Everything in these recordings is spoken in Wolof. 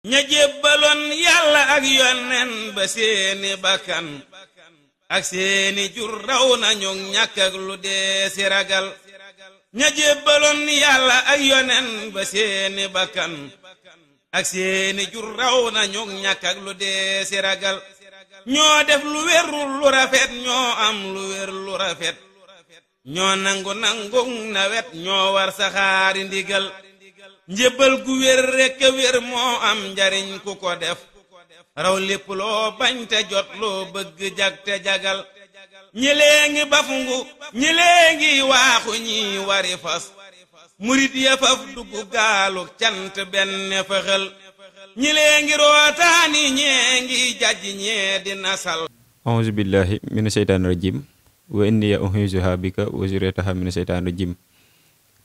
ña jébbaloon yàlla ak yonen ba seeni bakkan ak seeni jur raw nañu ñàkk ak lu dee si ragal ña jébbaloon yàlla ak yonen ba seeni bakkan ak seeni jur raw nañu ñàkk ak lu dee si ragal ñoo def lu wérul lu rafet ñoo am lu wér lu rafet ñoo nangu nawet ñoo war saxaari ndigal njébbal gu wér rekk wér moo am njariñ ku ko def raw lépp loo bañ te jot loo bëgg jag te jagal ñi léegi bafungu ñi léegi waaxu ñi wari fas murit ya faf dugg gaalu cant benn fëxal ñi léegi rootaani ñee ngi jajj ñee di nasal. auzu billahi mina sheytaani rajim wa inni u'iizuha bika wa zurriyataha mina sheytaani rajim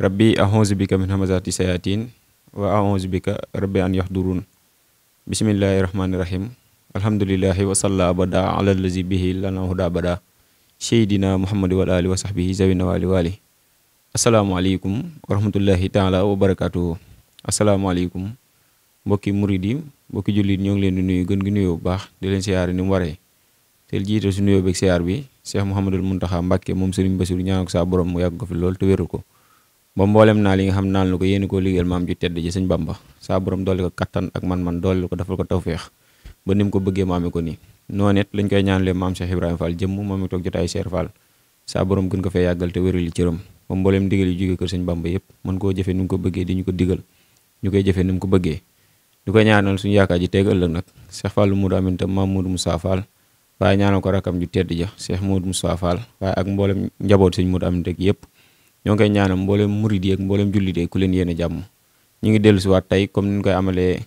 rabbi a'uuzu bika min hamazaati sayaatiin wa a'uuzu bika rabbi an yahdurun. bismillahi rahmaani rahim alhamdulillahi wa salla abada ala allazi bihi lana huda abada seydina muhammad wa alihi wa sahbihi zawina wali wali. asalaamaaleykum wa rahmatullahi taala wa barakatuhu. asalaamaaleykum mbokki murid yi mbokki jullit ñoo ngi leen di nuyu gën gi nuyoo bu baax di leen siyaare ni mu waree te jiite su nuyoo beeg siyaar bi Cheikh Mouhamadul Mountakha Mbacké moom Serigne Bassirou ñaan ko saa borom mu yàgg ko fi lool te wéral ko ba mboolem naa li nga xam naal na ko yéen koo liggéeyal maam ju tedd ji Sëñ Bamba saa borom dolli ko kattan ak man-man dolli ko defal ko tawféex ba ni mu ko bëggee mu amee ko nii noonu it lañ koy ñaanalee maam Cheikh Ibrahima Fall jëmm moom mi toog jotaay Cheikh Fall saa borom gën ko fee yàggal te wéral li cëram ba mboolem digal yi jógee kër Sëñ Bamba yëpp mën koo jëfee ni mu ko bëggee di ñu ko digal ñu koy jëfee ni mu ko bëggee di ko ñaanal suñu yaakaar ji teeg ëllëg nag Cheikh Fall Modou Aminta Maam Modou Moussa Fall waaye ñaanal ko rakam ju tedd ja Cheikh Modou Moussa Fall waaye ak mboolem njaboot Sëñ Modou Aminta yëpp ñoo ngi koy ñaanal mboolem murid yi ak mboolem jullit yi ku leen yéene jàmm ñu ngi dellu si waat tey comme ni ñu koy amalee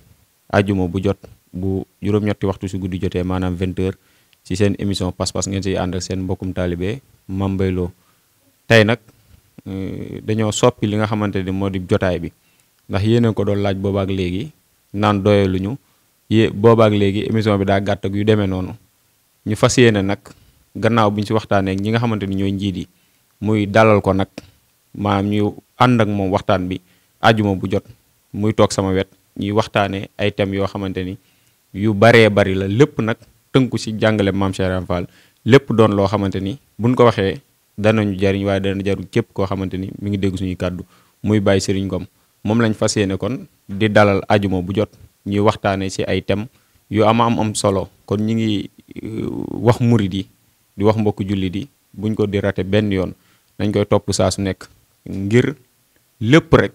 ajjuma bu jot bu juróom-ñetti waxtu si guddi jotee maanaam 20h ci seen émission pas-pas ngeen siy ànd ak seen mbokkum taalibe Mame Mbaye Lo tey nag dañoo soppi li nga xamante ni moo di jotaay bi ndax yéene ko doon laaj boobaak léegi naan doyaluñu boobaak léegi émission bi daa gàtt ak yu demee noonu ñu fas yéene nag gannaaw bi ñu si waxtaanee ak ñi nga xamante ni ñooy njiit yi muy dalal ko nag maanaam ñu ànd ak moom waxtaan bi ajuma bu jot muy toog sama wet ñuy waxtaanee ay thèmes yoo xamante ni yu baree bari la lépp nag tënku si jàngale Maam Cheikh Ibrahima Fall lépp doon loo xamante ni buñ ko waxee danañu jariñ waaye dana jaru képp koo xamante ni mi ngi dégg suñuy kàddu muy Baye Serigne Ngom moom lañ fas yéene kon di dalal ajuma bu jot ñuy waxtaanee si ay thèmes yu am solo kon ñi ngi wax murid yi di wax mbokku jullit yi buñ ko di rate benn yoon dañ koy topp saa su nekk ngir lépp rek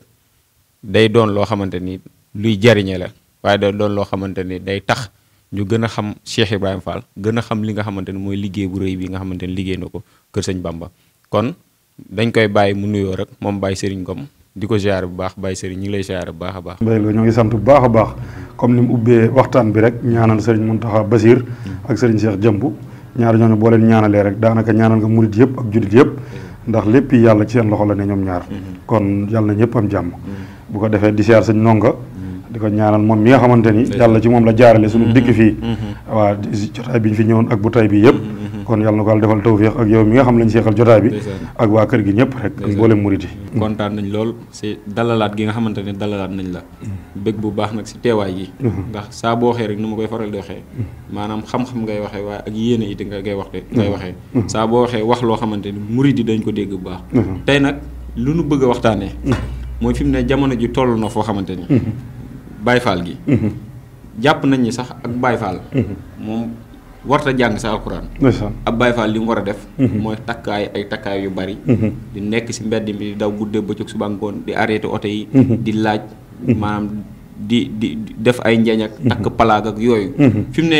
day doon loo xamante ni luy jariñe la waaye day doon loo xamante ni day tax ñu gën a xam Cheikh Ibrahima Fall gën a xam li nga xamante ni mooy liggéey bu rëy bi nga xamante ni liggéey na ko kër Sëñ Bamba kon dañ koy bàyyi mu nuyoo rek moom Baye Serigne Ngom di ko ziare bu baax Baye Serigne ñu ngi lay ziare bu baax a baax. Mbaye Lo ñoo ngi sant bu baax a baax comme ni mu ubbee waxtaan bi rek ñaanal Serigne Mountakha Bassir ak Serigne Cheikh Jëmbu ñaar ñooñu boo leen ñaanalee rek daanaka ñaanal nga murid yëpp ak jullit yëpp ndax lépp yàlla ci seen loxo la ne ñoom ñaar kon yàlla na ñëpp am jàmm bu ko defee di siyaar sëñ Nonga di ko ñaanal moom mi nga xamante ni yàlla ci moom la jaarale suñu dikk fii waaw jotaay bi ñu fi ñëwoon ak bu tay bi yëpp kon yàlla na ko yàlla defal tawféex ak yow mi nga xam lañ seexal jotaay bi ak waa kër gi ñëpp rek ak mboolem murid yi kontaan nañ lool si dalalaat gi nga xamante ne dalalaat nañ la bëgg bu baax nag si teewaay gi ndax saa boo waxee rek ni ma koy faral di waxee maanaam xam-xam ngay waxee waaye ak yéene it ngay waxee saa boo waxee wax loo xamante ni murid yi dañ ko dégg bu baax tey nag lu nu bëgg a waxtaanee mooy fi mu ne jamono ji toll na foo xamante ni Baye Fall gi jàpp nañ ni sax ak Baye Fall moom warta jàng sa alxuraan ab Baye Fall li mu war a def mooy takkaay yu bari di nekk si mbedd mi di daw guddee bëccëg suba ngoon di arrêté oto yi di laaj maanaam di def ay njeeñ ak takk palaag ak yooyu fi mu ne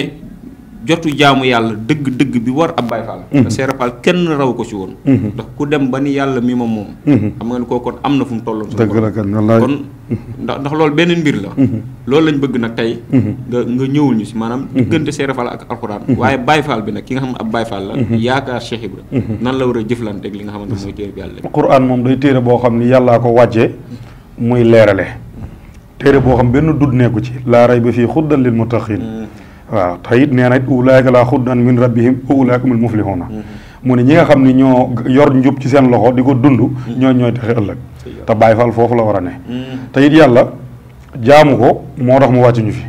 jotu jaamu yàlla dëgg-dëgg bi war ab Baye Fall te Cheikh Fall kenn raw ko ci woon ndax ku dem ba ni yàlla mi moom xam nga ne koo kon am na fu mu tolloon kon ndax loolu beneen mbir la loolu lañ bëgg nag tey nga ñëwul ñu si maanaam diggante Cheikh Fall ak alxuraan waaye Baye Fall bi nag ki nga xam ne ab Baye Fall la yaakaar Cheikh Ibra nan la war a jëflante ak li nga xamante mooy téere bi yàlla alxuraan moom day téere boo xam ni yàllaa ko wàccee muy leerale téere boo xam benn dud nekku ci laa rayba fii hudan lil muttaqin waaw te it nee na it ulaayka laa hudan min rabbihim wa ulaayka humul muflihuna mu ne ñi nga xam ni ñoo yor njub ci seen loxo di ko dund ñooy texe ëllëg te Baye Fall foofu la war a ne te it yàlla jaamu ko moo tax mu wàcc ñu fi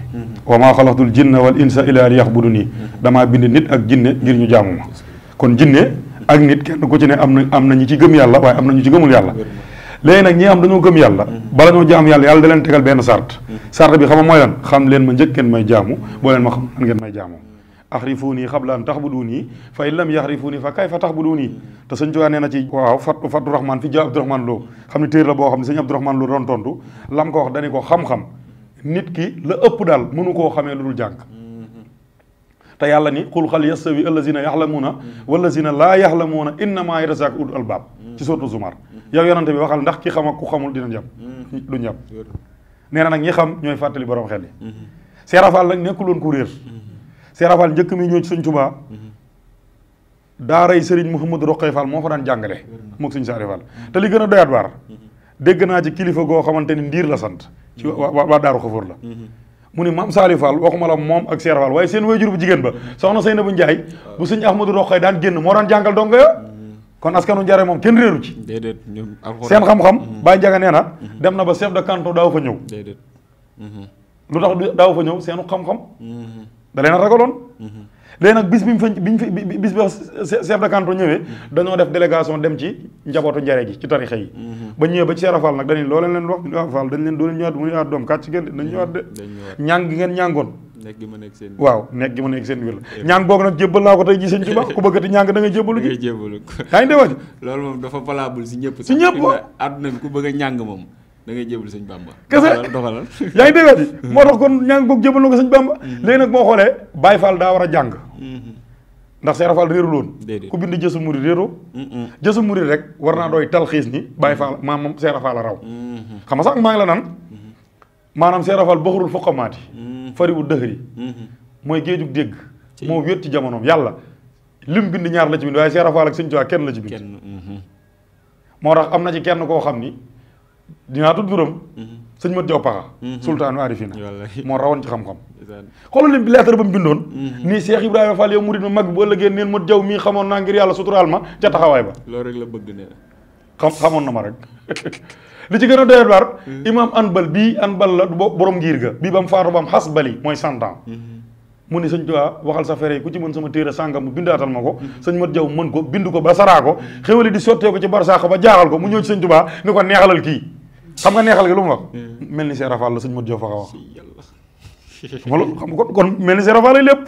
wa maa xalaqtul jinna wal insa illa liya'buduni damaa bind nit ak jinne ngir ñu jaamu ma kon jinne ak nit kenn ku ci ne am na ñi ci gëm yàlla waaye am na ñu ci gëmul yàlla léegi nag ñi am dañoo gëm yàlla bala ñoo jaam yàlla yàlla da leen tegal benn sart bi xam nga mooy lan xam leen ma njëkk ngeen may jaamu boo leen ma xam nan ngeen may jaamu axrifuuni xabla an taxbuduuni fa in lam yaxrifuuni fa kayfa taxbuduuni te sëñ Tuubaa nee na ci waaw Fatu Rahmaan fi ja Abdourahmane Lo xam ne téer la boo xam ne sëñ Abdourahmane Lo doon tontu lam ko wax dani ko xam-xam nit ki la ëpp daal mënu koo xamee lu dul jàng te yàlla ni qul hal yastawi allazina yaxlamuuna wallazina laa yaxlamuuna innamaa yatasaaku ulul albaab ci sourate Zumar yow yonante bi waxal ndax ki xam ak ku xamul dina jam duñ jam nee na nag ñi xam ñooy fàttali borom xel yi Seerafal nag nekkul woon ku réer Seerafal njëkk mi ñëw ci sëñ Tuubaa daaray Sëriñ Mouhamadou Roqay Fall moo fa daan jàngale mook sëñ Saari Fall te li gën a doyaat waar dégg naa ci kilifa goo xamante ni ndiir la sant ci waa daaru xafoor la mu ni maam Saali Fall waxuma la moom ak Seerafal waaye seen waajur bu jigéen ba soxna Seynabu Njaay bu sëñ Ahmadou Roqay daan génn moo daan jàngal donga yo kon askanu Njare moom kenn réeru ci seen xam-xam Baye Njaga nee na dem na ba chef de canton daaw fa ñëw lu tax daaw fa ñëw seenu xam-xam da leen a ragaloon léegi nag bis bi chef de canton ñëwee dañoo def délégation dem ci njabootu Njare gi ci tarixa yi ba ñëwee ba ci Seerafal nag dañuy loo leen wax Fall dañ leen doo leen ñëwaat mu ne doom kàcc ngeen dañ ñëwaat de ñàng gi ngeen ñàngoon waaw nekk gi ma nekk seen wér la ñàng boobu nag jébbal naa ko tey ji sëñ Tuubaa ku bëggati ñàng da ngay jébbalu ji yaa ngi dégg loolu moom dafa valable si ñëpp si ñëpp àdduna bi ku bëgg a ñàng moom da ngay jébbalu sëñ Bamba kese doxalal yaa ngi dégg ji moo tax kon ñàng boobu jébbal na ko sëñ Bamba léegi nag moo xoolee Baye Fall daa war a jàng ndax Seerafal réerul woon ku bind jësu murid réeroo jësu murid rek war naa dooy talxiis ni Baye Fall maam Seerafal a raw xam nga sax maa ngi la naan maanaam Seerafal baxarul foqamaati fariwul dëxëri mooy géejug dégg moo wét ci jamonoom yàlla lim bind ñaar la ci bind waaye Seerafal ak sëñ Tuubaa kenn la ci bind moo tax am na ci kenn koo xam ni dinaa tudd turam sëñ Mat Jaw Paxa sultaanu arifina moo rawoon ci xam-xam xoolal lim bi lettre ba mu bindoon nii Cheikh Ibrahima Fall yow murid ma mag bi bu ëllëgee neen Mat Jaw mii xamoon naa ngir yàlla suturaal ma ca taxawaay ba loolu rek la bëgg ne xamoon na ma rek li ci gën a doyat waar imam Anbal bii Anbal la borom ngir ga bii ba mu faatu ba am xas bali mooy 100 ans mu ni sëñ Tuubaa waxal sa fere yi ku ci mën sama téere sàngam mu bindaatal ma ko sëñ Mat Jaw mën ko bind ko ba saraa ko xéwali di sottee ko ci barsaax ba jaaxal ko mu ñëw ci sëñ Tuubaa ni ko neexalal kii xam nga neexal gi lu mu wax mel ni Seerafal la sëñ Mat Jaw fa wax xam nga kon mel ni Seerafal lay lépp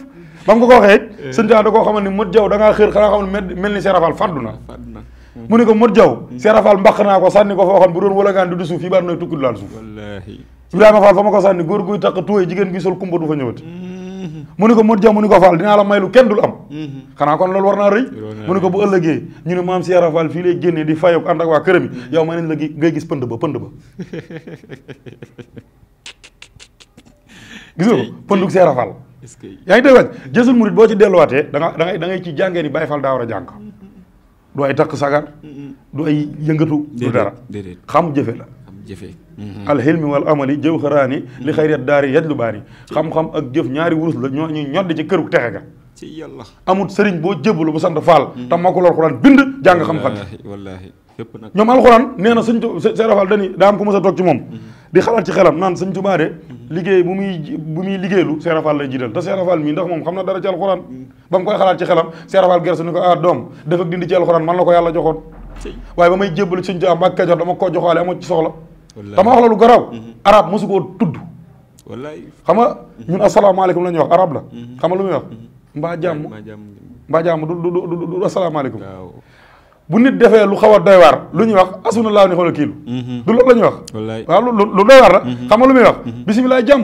ba mu ko waxee sëñ Tuubaa da koo xamal ni Mat Jaw da ngaa xër xanaa xam ne mel ni Seerafal fàddu na mu ne ko Mat Jaw Seerafal mbaq naa ko sànni ko foo xam bu doon wala gaan du suuf yi baat nooy tukki du laal suuf Ibrahima Fall fa ma ko sànni góor guy takk tuwee jigéen guy sol kumba du fa ñëwati mu ne ko Mat Jaw mu ne ko Fall dinaa la may lu kenn dul am xanaa kon loolu war naa rëy mu ne ko bu ëllëgee ñu ne maam Seerafal fii lay génnee di fayook ànd ak waa këram yi yow ma nañ la ngay gis pënd ba gis nga ko pëndug Seerafal yaa ngi dégg waaj jësul murit boo ci delluwaatee da ngay ci jàngee ni Baye Fall daa war a jàng du ay takk sagar du ay yëngatu du dara xam jëfe la alxilmi wal amali jëw xaraani li xayriyat daari yajlu baani xam-xam ak jëf ñaari wurus la ñoo ñuy ñoddi ci këru texe ga ci yàlla amul sëriñ boo jébbalu bu sant Fall te moo ko lool alxuraan bind jàng xam-xam wallaahi fépp nag ñoom alxuraan nee na sëñ Seerafal dani daa am ko mës a toog ci moom di xalaat ci xelam naan sëñ Tuubaa de liggéey bu muy liggéeylu Seerafal lay jiital te Seerafal mii ndax moom xam na dara ci alxuraan ba mu koy xalaat ci xelam Seerafal gersu ni ko ah doom def ak dindi ci alxuraan man la ko yàlla joxoon waaye ba may jébbalu sëñ Tuubaa Mbàkke Kajoor dama koo joxaale amoo ci soxla dama wax la lu garaw arab mosu koo tudd wallaay xam nga ñun asalaamaaleykum la ñuy wax arab la xam nga lu muy wax mbaa jàmm du asalaamaaleykum bu nit defee lu xaw a doy waar lu ñuy wax asuna laa ni xoolal kiilu du loolu la ñuy wax waaw lu doy waar la xam nga lu muy wax bisimilah jàmm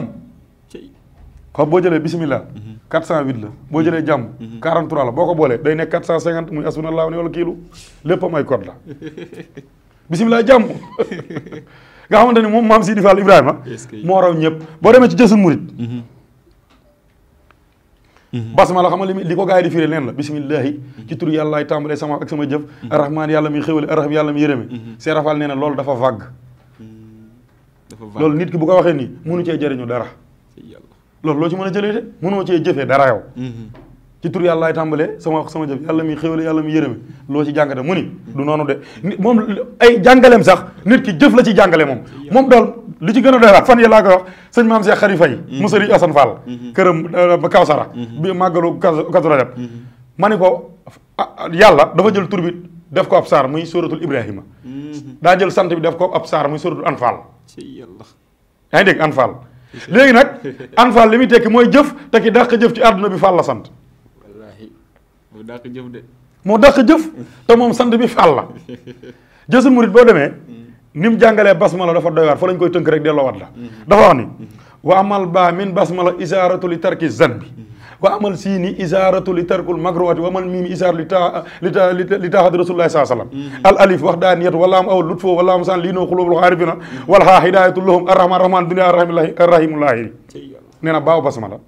xam boo jëlee bisimilah 408 la boo jëlee jàmm 43 la boo ko boolee day nekk 450 muy asuna laa ni xoolal kiilu lépp am ay code la bisimilah jàmm nga xamante ni moom maam Sidi Fall Ibrahima moo raw ñëpp boo demee ci jësul murit basma la xam nga li ko gars yi di firé leen la bisimillahi ci tur yàllaay tàmbalee sama ak sama jëf arrahmaan yàlla muy xéwale arrahim yàlla muy yërëme Seerafal nee na loolu dafa vague loolu nit ki bu ko waxee nii mënu cee jëriñu dara loolu loo ci mën a jëlee de mënoo cee jëfee dara yow ci tur yàlla laay tàmbalee sama jëf yàlla mi xéwale yàlla mi yërëme loo ci jàngate mu ni du noonu de moom ay jàngaleem sax nit ki jëf la ci jàngale moom daal li ci gën a doy waar fan yii laa koy wax sëñ maam Cheikh Khary Faye mu sëriñ Assane Fall këram ba Kawsara bi màggalu Kazu Rajab ma ni ko yàlla dafa jël tur bi def ko ab saar muy suratul Ibrahima daa jël sant bi def ko ab saar muy suratul Anfal yaa ngi dégg Anfal léegi nag Anfal li muy tekki mooy jëf te ki dàq jëf ci àdduna bi Fall la sant moo dàq jëf de moo dàq jëf te moom sant bi Fall la jësul murit boo demee ni mu jàngalee basmala dafa doy waar fa lañ koy tënk rek delloo wat la dafa wax ni wa amal ba min basmala isaaratu li tarki zanbi wa amal siini isaaratu li tarkul makruhati wa amal miimi isaar li taaxati rasulullahi saa sallam al alif wax daa niyatu wala am awal lut foo wala am san lii noo xulóobul xaarifina wala xaa hidayatu lahum arrahman rahman dunia arrahimullahi nee na baaw basmala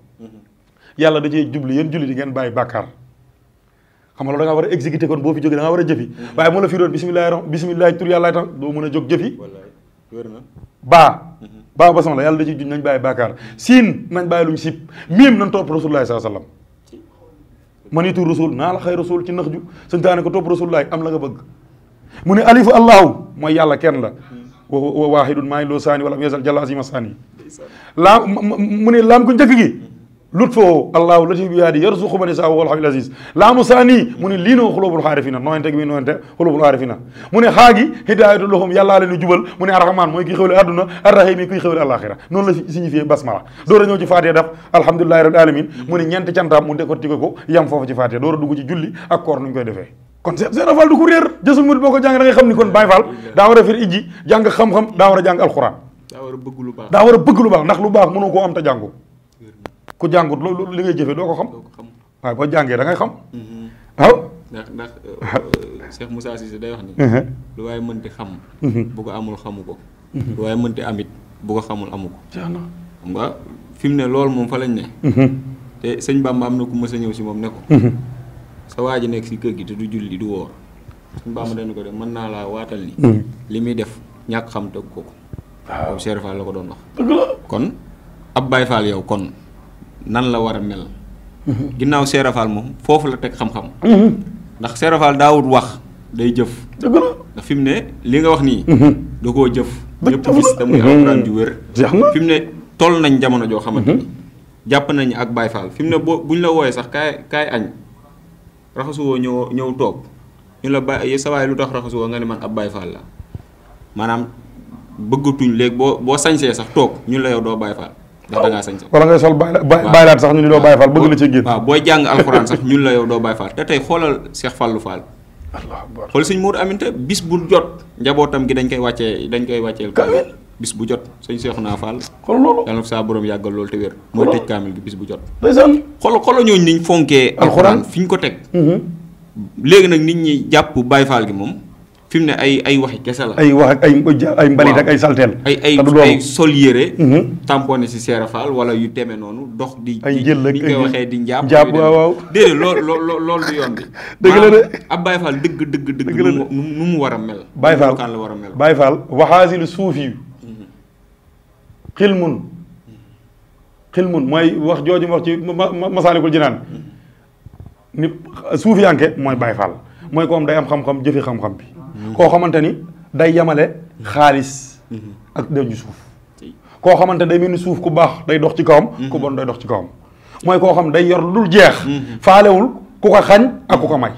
yàlla da cee jubli yéen julli di ngeen bàyyi bàkkaar xam nga loolu da ngaa war a exécuté kon boo fi jógee da ngaa war a jëfi waaye moo la fi doon bisimillahi tur yàlla tam doo mën a jóg jëfi baa basmala yàlla da ciy juñ nañ bàyyi bàkkaar siin nañ bàyyi luñ sib miim nañ topp rasulullahi saa sallam manitu rasul naa la xëy rasul ci nax ju santaane ko topp rasulullahi am la nga bëgg mu ne alifu allahu mooy yàlla kenn la wa waahidun maa ngi loo saani wala yasal jalla asima saani laam mu ne laam ko njëkk gi lut foo allahu latif bi yaadi yarzuqu man yasaa wal hayyul aziz laamu saani mu ne lii noo xulóobul xaarifina nooyante gi muy nooyante xulóobul xaarifina mu ne xaagi hidaayatu lahum yàllaa leen jubal mu ne arrahman mooy kuy xewle àdduna arrahim yi kuy xewle àlaxira noonu la signifié basmala door a ñëw ci faatiha daf alhamdulillahi rabbil alamin mu ne ñeenti cantaam mu décortiqué ko yam foofu ci faatiha door a dugg ci julli ak koor nuñ koy defee kon Seex Fall du ko réer jësul murid boo ko jàng da ngay xam ni kon Baay Fall daa war a fir ijji jàng xam-xam daa war a jàng alxuraan daa war a bëgg lu baax ndax lu baax mënoo koo am te jàngu ku jàngut loolu li ngay jëfee doo ko xam waaye boo jàngee da ngay xam waaw ndax Cheikh Moussa Cissé day wax ni lu waaye mënti xam bu ko amul xamu ko lu waaye mënti amit bu ko xamul amu ko xam nga fi mu ne loolu moom fa lañ ne te sëñ Bamba am na ku mës a ñëw si moom ne ko sa waa ji nekk si kër gi te du julli du woor sëñ Bamba dañu ko def mën naa laa waatal ni li muy def ñàkk xam tëgg ko waaw Cheikh Fall la ko doon wax kon ab Baye Fall yow kon nan la war a mel ginnaaw Cheikh Fall moom foofu la teg xam-xam ndax Cheikh Fall daawut wax day jëf dëgg la ndax fi mu ne li nga wax nii da koo jëf ñëpp gis te muy alxuraan ju wér fi mu ne toll nañ jamono joo xamante ni jàpp nañ ak Baye Fall fi mu ne buñ la wooyee sax kaay añ raxasuwoo ñëw toog ñu la bàyyi sa waay lu tax raxasuwoo nga ne man ab Baye Fall la maanaam bëggatuñ léegi boo sañsee sax toog ñu la yow doo Baye Fall ndax da ngaa sañ sax wala ngay sol bàyyilaat sax ñu ni doo Baye Fall bëgg la ci génn waaw booy jàng alxuraan sax ñun la yow doo Baye Fall te tey xoolal Cheikh Fallou Fall xool sëñ Modou Aminta bis bu jot njabootam gi dañ koy wàcceel kaamil bis bu jot sëñ Cheikhouna Fall xool loolu yàlla na saa borom yàggal loolu te wér mooy tëj kaamil gi bis bu jot ndeysaan xoolal ñooñu niñ fonkee alxuraan fi ñu ko teg léegi nag nit ñi jàpp Baye Fall gi moom fi mu ne ay waxi kese la. ay wax ak ay mbalit ak ay salteel. ay sol yére. tamponné si Cheikh Fall wala yu demee noonu dox di. ay jël ak ni ñu koy waxee di njaab. njaab waaw déedéet loolu du yoon bi. dëgg la de ab Baye Fall dëgg nu mu war a mel. Baye Fall kan la war a mel. Baye Fall waxaasilu suufi xilmun mooy wax jooju wax ci Masaalikul Jinaan ni suufiyanke mooy Baye Fall mooy ko am day am xam-xam jëfe xam-xam bi. koo xamante ni day yamale xaalis ak denc suuf koo xamante day mel ni suuf ku baax day dox ci kawam ku bon day dox ci kawam mooy koo xam day yor lu dul jeex faalewul ku ko xañ ak ku ko may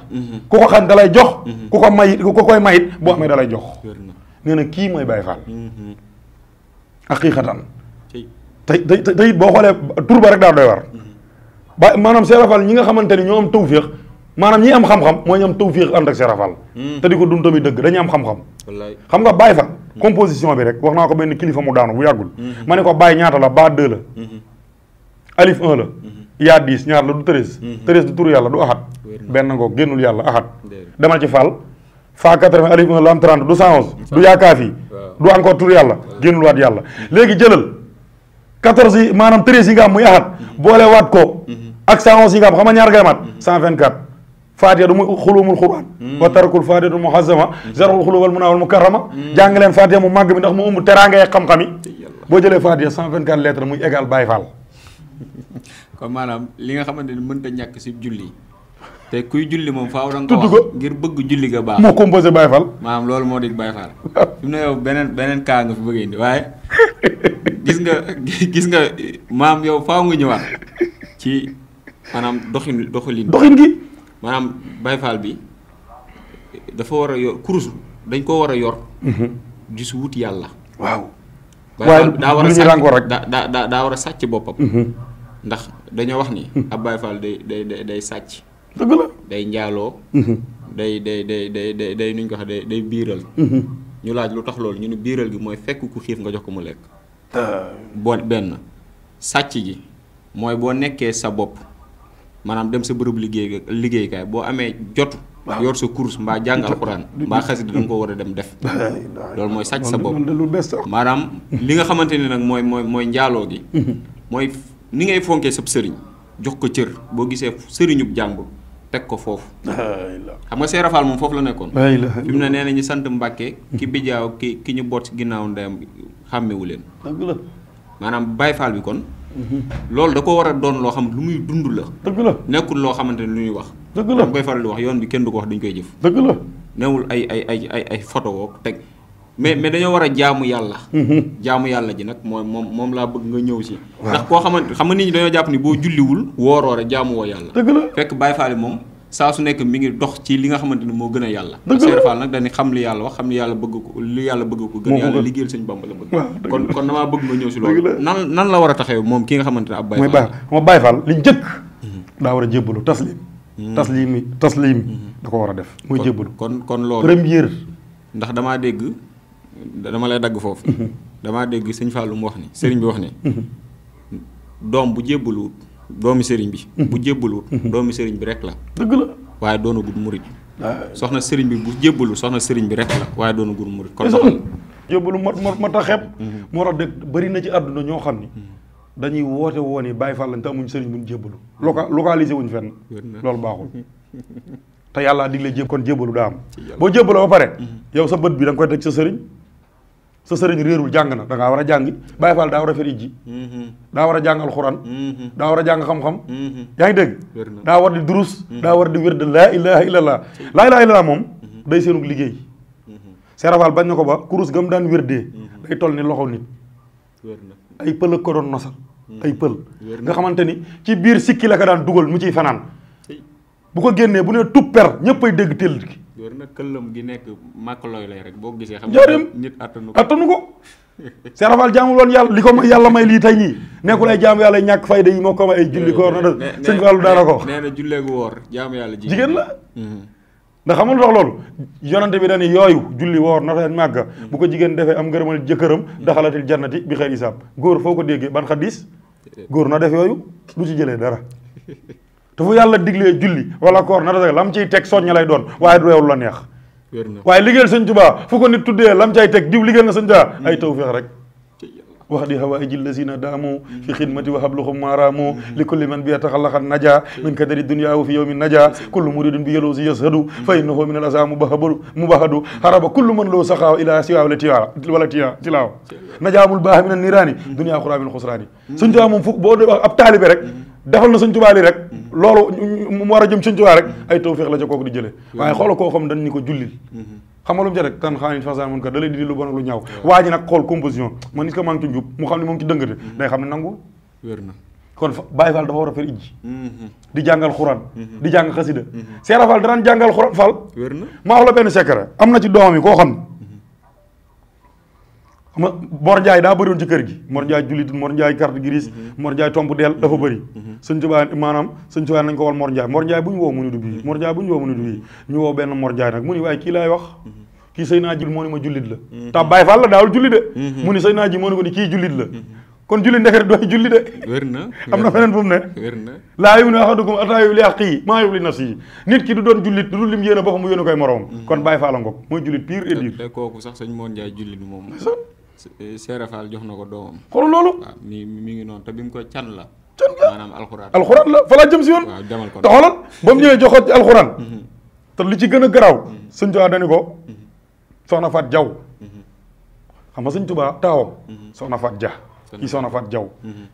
ku ko xañ dalay jox ku ko may ku koy mayit boo amee dalay jox nee na kii mooy Baye Fall haqiqatan te it boo xoolee tur ba rek daal doy war ba maanaam Cheikh Fall ñi nga xamante ni ñoo am tawféex maanaam ñi am xam-xam mooy ñu am tawfiix ànd ak Cheikh Fall te di ko dund tamit dëgg dañuy am xam-xam xam nga Baye Fall composition bi rek wax naa ko benn kilifa mu daanu bu yàggul ma ne ko Baye ñaata la ba 2 la alif 1 la yaa 10 ñaar la du 13 13 du turu yàlla du axat benn ngoog génnul yàlla axat demal ci Fall fa 80 alif 1 la am 30 du 111 du yaakaafi du encore turu yàlla génnul waat yàlla léegi jëlal 14 yi maanaam 13 yi nga am muy axat boole waat ko ak 111 yi nga am xam nga ñaar ngay mat 124 Fatiha du mu xulumul Qur'an wa tarakul Fatihatu muhazzama zarul xulu wal munaa wal mukarrama jàng leen Fatiha mu màgg bi ndax mu ëmb teraanga ak xam-xam yi boo jëlee Fatiha 124 lettres muy égal Baye Fall kon maanaam li nga xamante ni mënta ñàkk si julli te kuy julli moom faaw da nga ko tudd wax ko. ngir bëgg julli ga baax. moo composé Baye Fall. maanaam loolu moo di Baye Fall. fi mu ne yow beneen kaa nga fi bëgg indi waaye gis nga maam yow faaw nga ñëwaat ci maanaam doxalin gi. maanaam Baye Fall bi dafa war a yor kurus dañ koo war a yor. di su wut yàlla. waaw. waaye daa war a sàcc rek. daa war a sàcc boppam. ndax dañoo wax ni. ab Baye Fall day sàcc. dëgg la. day njaaloo. day nuñ ko wax day biiral. ñu laaj lu tax loolu ñu ne biiral gi mooy fekk ku xiif nga jox ko mu lekk. benn sàcc gi mooy boo nekkee sa bopp maanaam dem sa bërëb liggéeykaay boo amee jotu. yor sa course mbaa jàng alxuraan mbaa xasida da nga ko war a dem def. loolu mooy sàcc sa bopp maanaam li nga xamante ne nag mooy njaaloo gi. mooy ni ngay fonkee sab sëriñ jox ko cër boo gisee sëriñub jàmbur teg ko foofu. xam nga Seera Fall moom foofu la nekkoon. fi mu ne nee na ñu sant Mbàkke ki bijaaw ki ñu boot si ginnaaw ndeyam xàmmewu leen. dëgg la. maanaam Baye Fall bi kon. loolu da ko war a doon loo xam lu muy dund la. dëgg la nekkul loo xamante ne lu ñuy wax. dëgg la koy faral di wax yoon bi kenn du ko wax dañ koy jëf. dëgg la. newul ay photo woog teg mais dañoo war a jaamu yàlla. jaamu yàlla ji nag moom laa bëgg nga ñëw si. ndax koo xam nga nit ñi dañoo jàpp ni boo julliwul wooroo rek jaamu woo yàlla. dëgg la fekk Baye Fall moom saa su nekk mi ngi dox ci li nga xamante ni moo gën a yàlla. dëgg la Seera Fall nag dañuy xam li yàlla wax xam li yàlla bëgg ko li yàlla bëgg ko gën yàlla liggéeyal sëñ Bamba la bëgg. kon damaa bëgg nga ñëw si loolu. nan la war a taxee moom ki nga xamante ne ab Baye Fall. mooy Baye Fall li njëkk. daa war a jébbalu taslim da ko war a def muy jébbalu. kon loolu première. ndax damaa dégg dama lay dagg foofu. damaa dégg sëñ Fallou mu wax ni sëriñ bi wax ni doom bu jébbaluwut doomi sëriñ bi. bu jébbaluwut doomi sëriñ bi rek la. dëgg la waaye doonagul murit. soxna sëriñ bi bu jébbalu soxna sëriñ bi rek la waaye doonagul murit. kon jébbalu ma tax xeeb. moo tax dëgg bëri na ci àdduna ñoo xam ni. dañuy woote woon yi Baye Fall lañ te amuñ sëriñ buñ jébbalu. localisé wuñ fenn. loolu baaxul. te yàlla digle kon jébbalu daa am. boo jébbaloo ba pare. yow sa bët bi da nga koy teg sa sëriñ réerul jàng na da ngaa war a jàngi Baye Fall daa war a fer ijji. daa war a jàng alxuraan. daa war a jàng xam-xam. yaa ngi dégg. daa war di durus. daa war di wér de laa ilaha illallah. laa ilaha illallah moom. day seenug liggéey. Seera Fall bañ na ko ba kurus gam daan wér dee. day toll ni loxo nit. ay pël ak ko doon nosal. ay pël nga xamante ni ci biir sikki la ko daan dugal mu ciy fanaan. bu ko génnee bu ne tub per ñëpp ay dégg tëll gi. yor na këllam gi nekk màkk looy lay rek boo gisee. xam nga nit attanu ko. Seera Fall jaamul woon yàlla li ko yàlla may lii tey ñii nekkul ay jaamu yàlla ñàkk fayda yi moo ko may ay julli koor na da sëñ Fallu daana ko. nee na julleegu woor jaamu yàlla jigéen la. ndax xamul tax loolu yonante bi dañuy yooyu julli woor na leen màgga bu ko jigéen defee am ngërëmal jëkkëram daxalatil jannati bi xëy isaab góor foo ko déggee ban xadis góor na def yooyu du ci jëlee dara te fu yàlla diglee julli wala koor na def lam ciy teg soñña lay doon waaye du yow la neex waaye liggéeyal sëñ Tuubaa fu ko nit tuddee lam cay teg diw liggéeyal na sëñ Tuubaa ay tawfeex rek wax di hawaaiji lazina daamu fi xidmati wa habluhum maaraamu li kulli man bi yataxallaqa naja min kadari dunya wa fi yawmi naja kullu muridin bi yeloosi yashadu fa innahu min al asa mubahadu haraba kullu man loo saxaaw ila siwa wala tilaaw najaamul baax min an niraani dunya xuraa min xusraani sëñ Tuubaa moom fu boo wax ab taalibe rek defal na sëñ Tuubaa li rek loolu mu war a jëm sëñ Tuubaa rek ay tawfeex la ca kooku di jëlee waaye xoola koo xam dañ ni ko jullil xam nga lu mu rek tan xaanit façon mun ko da lay di lu bon ak lu ñaaw waa ji nag xool composition man nit ko maa ngi ci njub mu xam ne moom ci dëngate day xam ne nangu wér na kon Baye Fall dafa war a fer ijji di jàngal xuraan di jàng xasida Seera Fall danaan jàngal xuraan Fall wér na maa wax la benn secret am na ci doomam yi koo xam ma Mor Ndiaye daa bëriwoon ci kër gi Mor Ndiaye jullit Mor Ndiaye carte grise Mor Ndiaye tomb deel dafa bëri sëñ Tuubaa maanaam sëñ Tuubaa nañ ko wal Mor Ndiaye bu ñu woo mu ni du bii Mor Ndiaye bu ñu woo mu ni du bii ñu woo benn Mor Ndiaye nag mu ni waaye kii laay wax kii sëy naa jil moo ni ma jullit la ta Baye Fall la daawul julli de mu ni sëy naa ji moo ni ko ni kii jullit la kon julli ndekete dooy julli de wér na am na feneen fu mu ne wér na laa yu'minu ahadukum hattaa yuhibba li axiihi maa yuhibbu li nafsihi nit ki du doon jullit du dul lim yéene boppam mu yéene koy moroomam kon Baye Fall la ngoog mooy jullit pire et dur te kooku sax sëñ Mor Ndiaye jullit moom Seera Fall jox na ko doomam xool loolu waaw mi ngi noonu te bi mu ko can la maanaam alxuraan la fa laa jëm si yoon waaw demal ko te xoolal ba mu ñëwee joxoon ci alxuraan te li ci gën a garaaw sëñ Tuubaa dani ko soxna Faat Jaw xam nga sëñ Tuubaa taawam soxna Faat Ja kii soxna Fat Jaw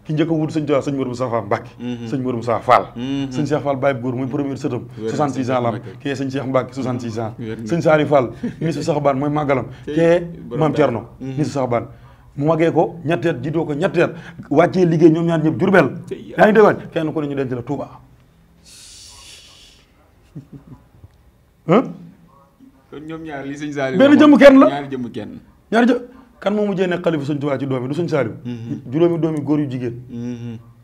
ki njëkk a wut sëñ Tuubaa sëñ Modou Moustapha Mbacke sëñ Modou Moustapha Fall sëñ Cheikh Fall Baye Góor muy premier sëtam 66 ans la am kii sëñ Cheikh Mbacke 66 ans sëñ Saliou Fall ni su saxbaan mooy màggalam kee Maam Thierno ni su saxbaan mu magee ko ñetti at jiitoo ko ñetti at wàccee liggéey ñoom ñaar ñëpp Jurbel yaa ngi dégg kenn ku ne ñu denc la Touba kon ñoom ñaar li sëñ Saliou benn jëmm kenn la ñaari jëmm kan moo mujjee nekk xalifa sëñ Tuubaa ci doom yi du sëñ Saliou juróomi doomi góor yu jigéen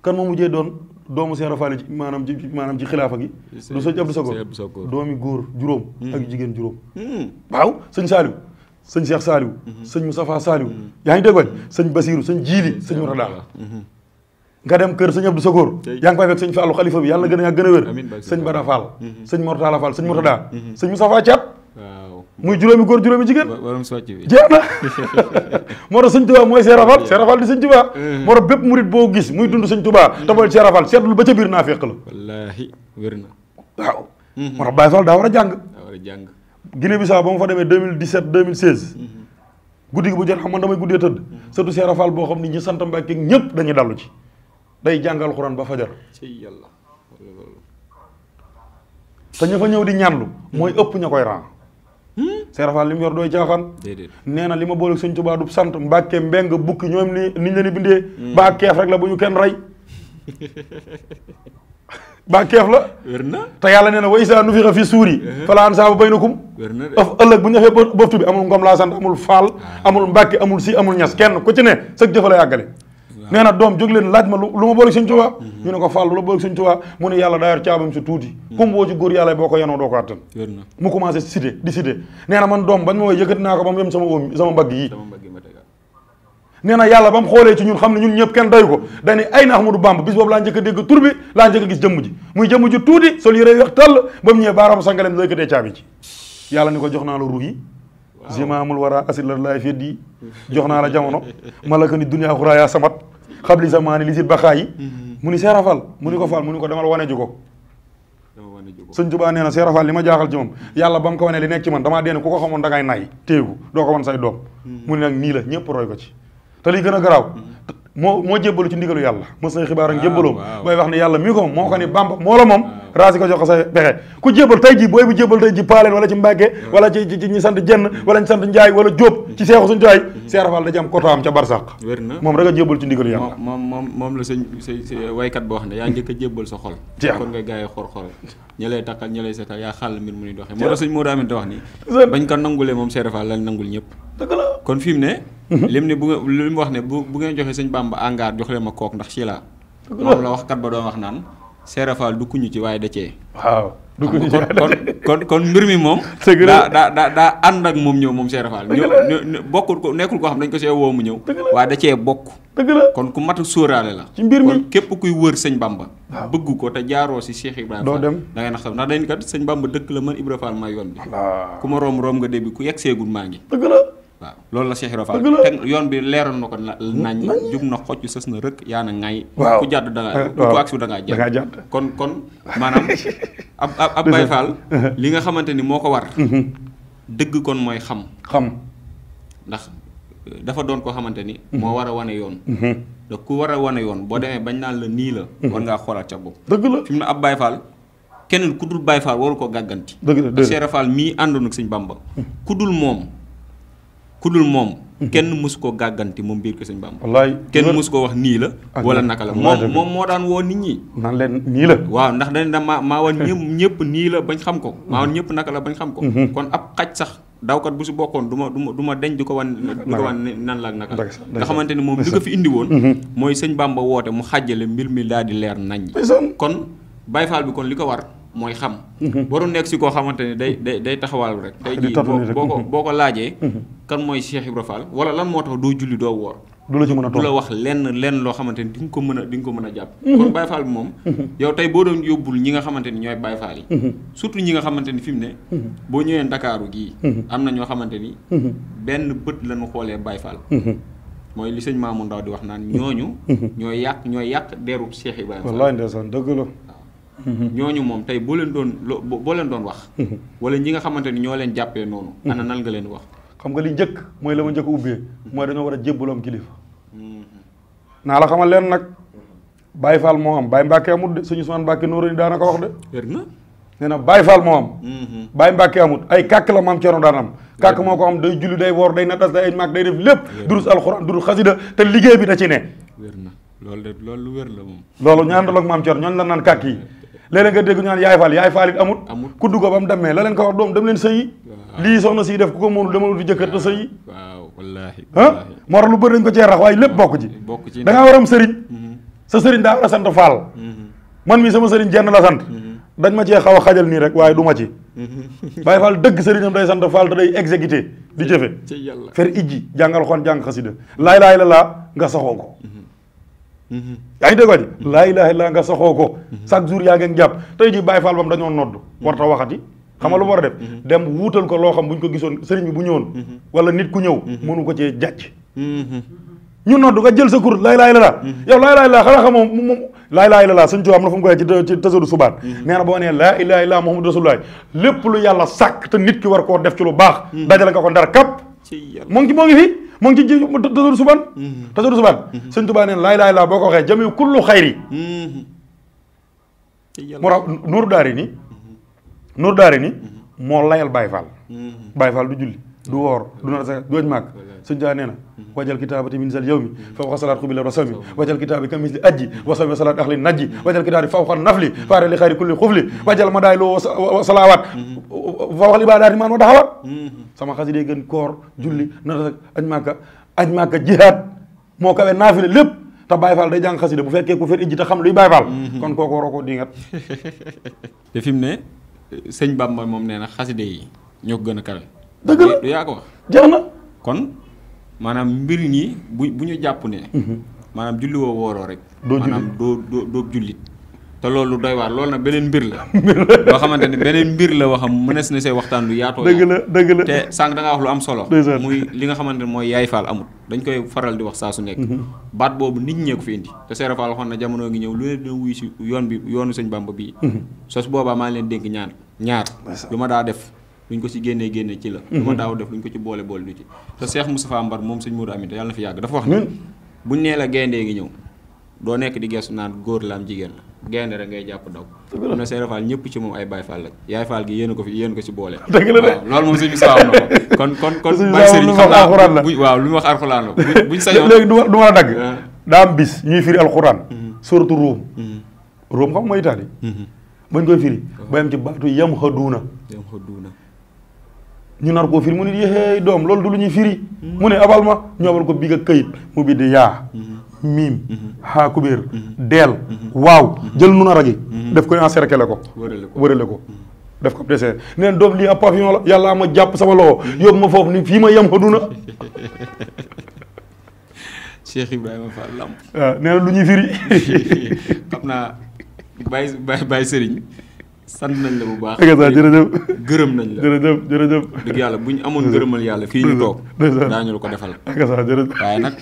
kan moo mujjee doon doomu Seex Ibra Faal maanaam ci xilaafa gi du sëñ Abdou Sakor doomi góor juróom ak yu jigéen juróom waaw sëñ Saliou sëñ Cheikh Saliou sëñ Moustapha Saliou yaa ngi dégg wañ sëñ Basiirou sëñ Jiili sëñ Murtada nga dem kër sëñ Abdou Sakor yaa ngi koy fekk sëñ Fallou xalifa bi yàlla gën a gën a wér sëñ Bada Fall sëñ Mortala Fall sëñ Murtada sëñ Moustapha Thiat muy juróomi góor juróomi jigéen jeex na moo tax sëñ Tuubaa mooy Seex Ibra Faal Seex Ibra Faal di sëñ Tuubaa moo tax bépp murit boo gis muy dund sëñ Tuubaa tabal Seex Ibra Faal seetlu ba ca biir naa fekk la wallaahi wér na waaw moo tax Baye Fall daa war a jàng Guinée Bissau ba ma fa demee 2017 2016 guddi gi bu jot xam man damay guddee tëdd surtout Seex Ibra Faal boo xam ni ñi sant Mbàkke ñëpp dañuy dallu ci day jàngal Alxuraan ba fajar yàlla te ña fa ñëw di ñaanlu mooy ëpp ña koy ran Seex Ibra Faal li mu yor dooy caaxaan nee na li ma boole sëñ Tuubaa du sant Mbàkke mbeng bukki ñoom ni niñ leen di bindee baa keef rek la bu ñu kenn rey baa keef la wér na te yàlla nee na wa izaa nufixa fi suuri falaa ansaaba baynakum ëllëg bu ñu defee bëftu bi amul ngom laa sant amul faal amul Mbàkke amul si amul ñas kenn ku ci ne sëg jëfa la yàggale nee na doom jóg leen laaj ma lu ma boole sëñ Tuubaa ñu ne ko Fall lu la boole sëñ Tuubaa mu ne yàlla daa yor caabam si tuuti comme boo ci góor yàlla boo ko yenoo doo ko attan mu commencé cité di cité nee na man doom bañ ma wooy yëkkati naa ko ba mu yem sama mbagg yi nee na yàlla ba mu xoolee ci ñun xam ne ñun ñëpp kenn doy ko dani ay na Ahmadou Bamba bis boobu laa njëkk a dégg tur bi laa njëkk a gis jëmm ji muy jëmm ji tuuti sol yére weex tàll ba mu ñëwee baaraam sangaleem la yëkkatee caabi ci yàlla ni ko jox naa la ruux yi zimaamul wara asid la laay fedd yi jox naa la jamono malaka ni dunya xuraaya samat xabli zamaani li si baxaa yi mu ni Seex Ibra Faal mu ni ko Faal mu ni ko demal wane ji ko sëñ Tuubaa nee na Seex Ibra Faal li ma jaaxal ci moom yàlla ba mu ko wane li nekk ci man damaa deen ku ko xamoon da ngay nay téegu doo ko wan say doom mu ni nag nii la ñëpp roy ko ci te li gën a garaaw moo jébbalu ci ndigalu yàlla mos nay xibaar ak jébbaloom booy wax ne yàlla mii ko moom moo ko ni Bamba moo la moom raasi ko jox ko sa pexe ku jébbal tey ji booy bu jébbal tey ji paaleen wala ci Mbàkke wala ci ñi sant jenn wala ñi sant Njaay wala Jóob ci seexu suñu tuwaay Seex Ibra Faal da ci am koto am ca barsàq moom rek a jébbal ci ndigalu yàlla moom la sëñ waykat boo xam ne yaa njëkk a jébbal sa xol kon ngay gaay xor ñi lay takkal ñi lay seetal yaa xàll mbir mu ni doxee moo tax sëñ Modou Aminta wax ni bañ ko nangulee moom Seex Ibra Faal lañ nangul ñëpp dëgg la kon fi mu ne lim ne li mu wax ne bu ngeen joxee sëñ Bamba angaar jox leen ma kook ndax ci la moom la wax kat ba doon wax naan Seex Ibra Faal du kuñu ci waaye da cee waaw du kuñu ci kon mbir mi moom daa ànd ak moom ñëw moom Seex Ibra Faal ñëw bokkul ko nekkul koo xam dañ ko see woo mu ñëw waaye da cee bokk dëgg la kon ku mat a sóoraale la ci mbir mi kon képp kuy wër sëñ Bamba bëgg ko te jaaroo si Cheikh Ibrahima doo dem da ngay nax sax ndax dañ kat sëñ Bamba dëkk la man Ibra Faal may yoon bi ku ma room nga débbi ku yegg seegul maa ngi dëgg la waaw loolu la Cheikh Ibra Faal teg yoon bi leeroon na ko nañ jub na xocc sës na rëkk yaa na ngay ku jàdd da nga ku agsi da ngaa jàdd kon maanaam ab Baay Faal li nga xamante ni moo ko war dëgg kon mooy xam ndax dafa doon koo xamante ni moo war a wane yoon da ku war a wane yoon boo demee bañ naan la nii la war ngaa xoolaat ca bopp dëgg la fi mu ne ab Baay Faal keneen ku dul Baay Faal waru ko gàgganti dëgg la Cheikh Ibra Faal mii àndoon ak sëñ Bamba ku dul moom kenn mësu koo gàgganti moom biir ko sëñ Bamba wallaay kenn mësu koo wax nii la wala naka la moom moo daan woo nit ñi naan leen nii la waaw ndax dañ da maa wan ñëpp nii la bañ xam ko maa wan ñëpp naka la bañ xam ko kon ab xaj sax dawkat bu si bokkoon du ma deñ di ko wan nan la ak naka la nga xamante ni moom li ko fi indi woon mooy sëñ Bamba woote mu xàjjale mbir mi daal di leer nañ kon Baay Faal bi kon li ko war mooy xam waru nekk si koo xamante ni day taxawal rek tey jii boo ko laajee kan mooy Cheikh Ibra Fall wala lan moo tax doo julli doo woor du la ci mën a du la wax lenn loo xamante ni di nga ko mën a jàpp kon Baay Faal bi moom yow tey boo doon yóbbul ñi nga xamante ni ñooy Baay Faal yi surtout ñi nga xamante ni fi mu ne boo ñëwee Ndakaaru gii am na ñoo xamante ni benn bët lañu xoolee Baay Faal mooy li sëñ Maamu Ndaw di wax naan ñooñu ñooy yàq deerub Cheikh Ibrahima wallaay ndeysaan dëgg la ñooñu moom tey boo leen doon wax wala ñi nga xamante ni ñoo leen jàppee noonu ana nan nga leen wax xam nga li njëkk mooy la ma njëkk ubbee mooy dañoo war a jébbaloom kilifa naa la xamal leen nag Baye Fall moo am Baye Mbacke amut de suñu Ousmane Mbacke Nouré ni daana ko wax de. wér na. nee na Baye Fall moo am. Baye Mbacke amut ay kàkk la maam Thierno daan am. kàkk moo ko am day julli day woor day natas day mag day def lépp. durus alxuraan durus xasida te liggéey bi da ci ne. wér na loolu de loolu lu wér la moom. loolu ñu àndal ak maam Thierno ñooñu la naan kàkk yi léeg-léeg nga dégg ñu naan yaay faal it amut. ku dugg ba mu demee la leen ko wax doom dem leen sëyi. lii soxna si def ku ko mënul demal wuti jëkkër te sëyi. waaw wallaahi. moo tax lu bëri dañ ko cee rax waaye lépp bokk ci. da ngaa war am sëriñ. sa sëriñ daa war a sant Fall. man mii sama sëriñ jenn la sant. dañ ma cee xaw a xajal nii rek waaye du ma ci. Baye Fall dëgg sëriñam day sant Fall te day exécuté di jëfe. fer ijji jàngal xoon jàng xasida laa ilaaha illallaah nga saxoo ko. yaa ngi déggoo ji laa ilaaha illallaah nga saxoo ko. chaque jour yaa ngi jàpp tey ji Baye Fall bam dañoo nodd warta waxati xam nga lu war a def dem wuutal ko loo xam bu ñu ko gisoon sëriñ bi bu ñëwoon wala nit ku ñëw mënu ko cee jàcc ñu nodd nga jël sa kur laa ilaaha illallaah yow laa ilaaha illallaah xanaa xamoo moom laa ilaaha illallaah suñ tubaab am na fu mu koy ci tasadu subaat nee na boo nee laa ilaaha illallaah muhammadu rasulullaah lépp lu yàlla sàkk te nit ki war koo def ci lu baax dajale nga ko ndar kap moo ngi fi moo ngi ci tasadu subaat suñ tubaab nee laa ilaaha illallaah boo ko waxee jami kullu xayri moo tax Nour Daari ni moo layal Baye Fall Baye Fall du julli du woor du na sa dooj màgg suñ taa nee na wajal kitaabati min sal yow mi fawqa salaat xubila rasami wajal kitaabi ka misli ajji wasami wa salaat axli najji wajal kitaabi fawqa nafli faare li xayri kulli xufli wajal ma daay loo salaawaat fawqa ibaadaati maan wa daxawaat sama xasida gën koor julli na sa aj màkka jihaad moo kawe naafile lépp te Baye Fall day jàng xasida bu fekkee ku fer ijji te xam luy Baye Fall kon kooku waroo ko dingat te fi mu ne sëñ Bamba moom nee na xaside yi ñoo ko gën a kawe. dëgg la du yaa ko wax. jeex na kon maanaam mbir ñi bu ñu jàpp ne. maanaam julli woo wooroo rek. doo julli maanaam doo jullit. te loolu doy waar loolu nag beneen mbir la. loo xamante ne beneen mbir la waxam mënees na see waxtaan lu yaatoo. dëgg la te sànq da ngaa wax lu am solo. muy li nga xamante ne mooy yaay faal amul. dañ koy faral di wax saa su nekk. baat boobu nit ñee ko fi indi. te Seera Faal waxoon na jamono ngi ñëw lu ne dina wuy si yoonu sëñ Bamba bii. sos boobaa maa leen dénk ñaar lu ma daa def luñ ko ci génnee ci la. lu ma daaw def luñ ko ci boole du ci. te Cheikh Moustapha Mbar moom sëñ Modou Aminta yàlla na fi yàgg dafa wax ne buñ nee la gayndee ngi ñëw doo nekk di gestu naan góor la am jigéen la gaynde rek ngay jàpp daw. am na Seera Faal ñëpp ci moom ay Baye Fall la yaay Fall gi yéen ko ci boole. dëgg la de loolu moom sëñ bi am na ko kon Baye Serigne xam naa waaw lu mu wax alxuraan la buñ sañoon léegi du ma la dagg daa am bis ñuy firi alxuraan suratu Róom xam mooy Italie bañ koy firi ba yam ci baatu yam xaduuna ñu nar koo firi mu ne yéexeey doom loolu du lu ñuy firi mu ne abal ma ñoobal ko big ak këyit mu bind yaa miim xaa kubéer deel waaw jël nu nar a gi def ko encercler ko wërale ko def ko dessin neen doom lii ab pavillon la yàlla ma jàpp sama loxo yóbbu ma foofu ni fii ma yam xaduuna Cheikh Ibrahima Fall Lamp waaw nee na lu ñuy firi xam naa Baye Serigne sant nañ la bu baax. jërëjëf gërëm nañ la jërëjëf. dëgg yàlla bu ñu amoon gërëmal yàlla fii ñu toog. daañu la ko defal. waaye nag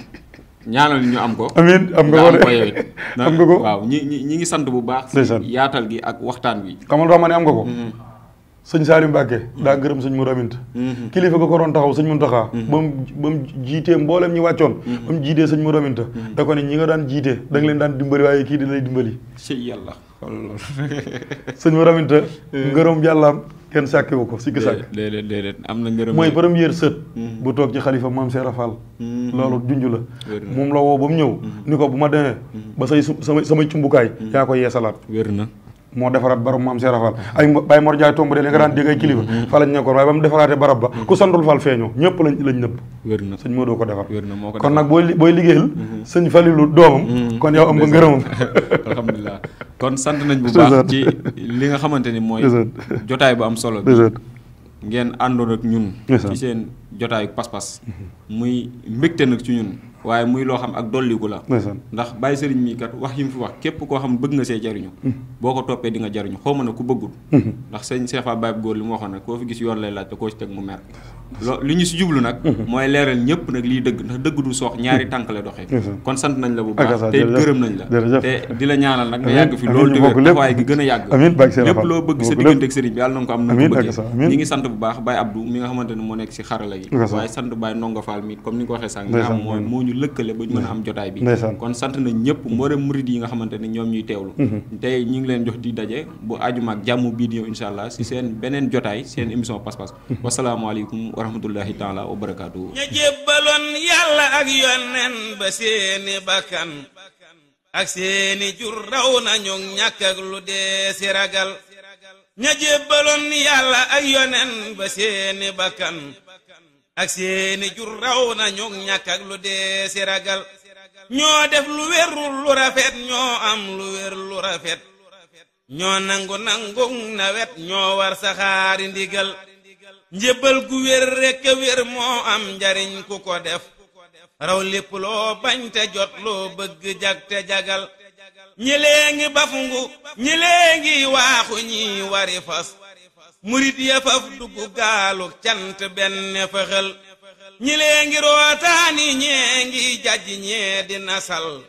ñaanal ñu am ko. amiin am nga ko de yow it. am nga ko waaw ñi ngi sant bu baax. yaatal gi ak waxtaan wi. xamal tax ma ne am nga ko. sëñ Saliou Mbacke daa gërëm sëñ Modou Aminta kilifa ga ko doon taxaw sëñ Mountakha ba mu jiitee mboolem ñi wàccoon ba mu jiitee sëñ Modou Aminta da ko ne ñi nga daan jiite da nga leen daan dimbali waaye kii di lay dimbali ci yàlla loolu sëñ Modou Aminta ngërëm yàllaam kenn sàkkewu ko sikki sàkk déedéet am na ngërëm mooy première sët bu toog ci xalifa maam Seera Fall loolu junj la moom la woo ba mu ñëw ni ko bu ma demee ba samay cumbukaay yaa ko yeesalaat wér na moo defaraat barab maam Seera Fall ay Baye Mor Jaay tomb de li nga daan dégg ay kilifa fa lañ nekkoon waaye ba mu defaraatee barab ba ku santul Fall feeñoo ñëpp lañ nëpp wér na sëñ Modou ko defar wér na moo ko kon nag booy liggéeyal sëñ Falilu doomam kon yow am nga ngërëmam alhamdulilah kon sant nañ bu baax ci li nga xamante ni mooy jotaay bu am solo bi ngeen àndoon ak ñun ci seen jotaayu pas-pas muy mbégte nag ci ñun waaye muy loo xam ak dolliku la ndax Baye Serigne mii kat wax yi mu fi wax képp koo xam bëgg nga see jariñu boo ko toppee di nga jariñu xaw ma ne ku bëggul ndax sëñ Cheikh Fall Baye góor li mu waxoon nag koo fi gis yoon lay laaj te koo ci teg mu mer li ñu si jublu nag mooy leeral ñëpp nag liy dëgg ndax dëgg du soox ñaari tànk la doxee kon sant nañ la bu baax te gërëm nañ la te di la ñaanal nag nga yàgg fi loolu te taxawaay gi gën a yàgg lépp loo bëgg sa diggante ak Serigne bi yàlla na nga ko am na ko bëggee ñi ngi sant bu baax Baye Abdou mi nga xamante ne moo nekk si xarala gi waaye sant Baye Ndongo Fall mi comme ni nga ko waxee sànq nga xam mooy moo ñu lëkkale ba ñu mën a am jotaay bi ndeysaan. kon sant nañ ñëpp mboolem murid yi nga xamante ne ñoom ñuy teewlu tey ñi ngi leen jox di daje bu ajuma ak jàmm bii di ñëw incha allah si seen beneen jotaay seen émission pas-pas wasalaamaaleykum wa rahmatullahi taala wa barakaatu. ña jébbaloon yàlla ak yonen ba seeni bakkan ak seeni jur raw nañu ñàkk ak lu dee si ragal ña jébbaloon yàlla ak yonen ba seeni bakkan ak seeni jur raw nañu ñàkk ak lu dee si ragal ñoo def lu wérul lu rafet ñoo am lu wér lu rafet ñoo nangu nawet ñoo war saxaari ndigal njébbal gu wér rekk wér moo am njariñ ku ko def raw lépp loo bañ te jot loo bëgg jag te jagal ñilee ngi bafungu ñilee ngi waaxu ñi wari fas murit ya faf dugg gaalu cant benn fëxal ñilee ngi rootaani ñee ngi jajj ñee di nasal